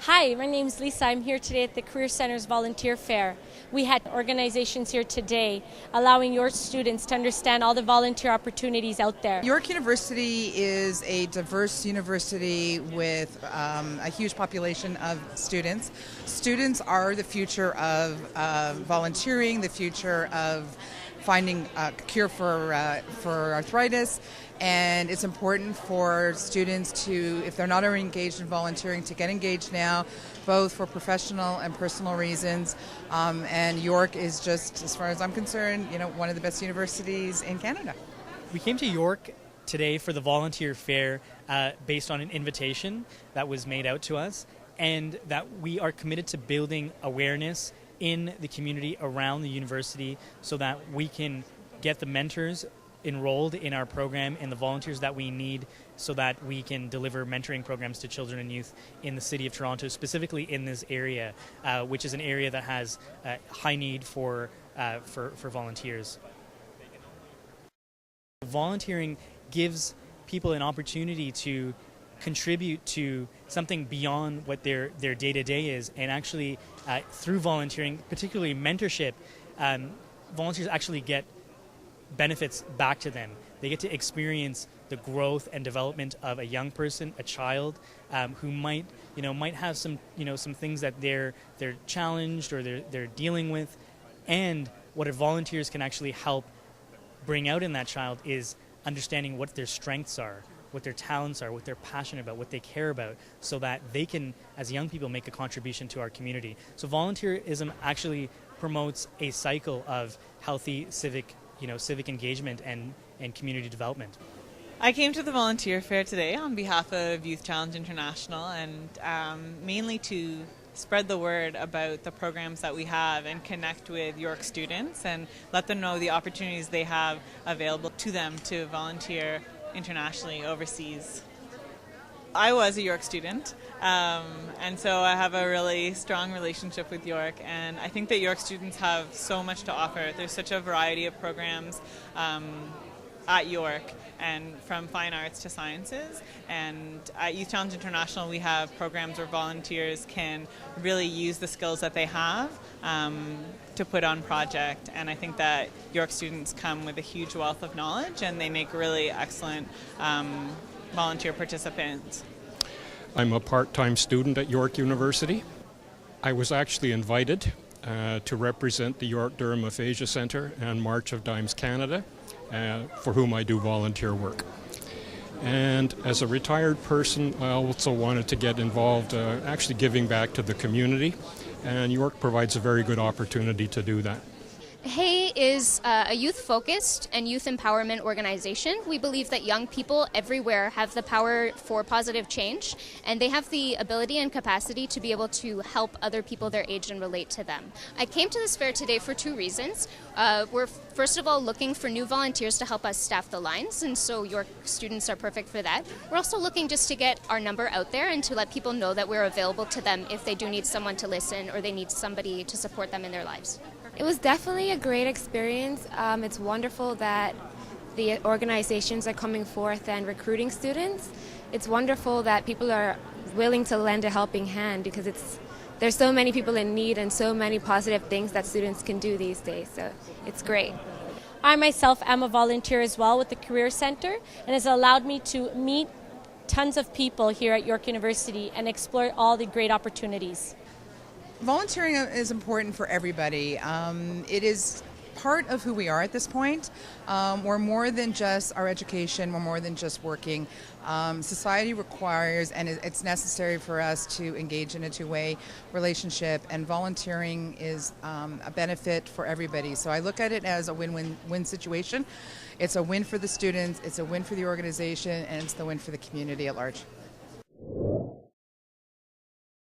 Hi, my name is Lisa. I'm here today at the Career Center's Volunteer Fair. We had organizations here today allowing your students to understand all the volunteer opportunities out there. York University is a diverse university with a huge population of students. Students are the future of volunteering, the future of finding a cure for arthritis, and it's important for students to, if they're not already engaged in volunteering, to get engaged now, both for professional and personal reasons. And York is just, as far as I'm concerned, one of the best universities in Canada. We came to York today for the volunteer fair based on an invitation that was made out to us, and that we are committed to building awareness in the community around the university so that we can get the mentors enrolled in our program and the volunteers that we need so that we can deliver mentoring programs to children and youth in the city of Toronto, specifically in this area, which is an area that has high need for volunteers. Volunteering gives people an opportunity to contribute to something beyond what their day-to-day is, and actually through volunteering, particularly mentorship, volunteers actually get benefits back to them. They get to experience the growth and development of a young person, a child, who might have some things that they're challenged or they're dealing with, and what volunteers can actually help bring out in that child is understanding what their strengths are, what their talents are, what they're passionate about, what they care about, so that they can, as young people, make a contribution to our community. So volunteerism actually promotes a cycle of healthy civic engagement and community development. I came to the volunteer fair today on behalf of Youth Challenge International, and mainly to spread the word about the programs that we have and connect with York students and let them know the opportunities they have available to them to volunteer internationally overseas. I was a York student, and so I have a really strong relationship with York, and I think that York students have so much to offer. There's such a variety of programs at York, and from fine arts to sciences, and at Youth Challenge International we have programs where volunteers can really use the skills that they have to put on project, and I think that York students come with a huge wealth of knowledge and they make really excellent volunteer participants. I'm a part-time student at York University. I was actually invited to represent the York-Durham Aphasia Centre and March of Dimes Canada, for whom I do volunteer work. And as a retired person, I also wanted to get involved actually giving back to the community, and York provides a very good opportunity to do that. HAY is a youth-focused and youth empowerment organization. We believe that young people everywhere have the power for positive change, and they have the ability and capacity to be able to help other people their age and relate to them. I came to this fair today for two reasons. We're first of all looking for new volunteers to help us staff the lines, and so York students are perfect for that. We're also looking just to get our number out there and to let people know that we're available to them if they do need someone to listen or they need somebody to support them in their lives. It was definitely a great experience. It's wonderful that the organizations are coming forth and recruiting students. It's wonderful that people are willing to lend a helping hand, because there's so many people in need and so many positive things that students can do these days, so it's great. I myself am a volunteer as well with the Career Center, and has allowed me to meet tons of people here at York University and explore all the great opportunities. Volunteering is important for everybody. It is part of who we are at this point. We're more than just our education, we're more than just working. Society requires, and it's necessary for us to engage in a two-way relationship, and volunteering is a benefit for everybody. So I look at it as a win-win-win situation. It's a win for the students, it's a win for the organization, and it's the win for the community at large.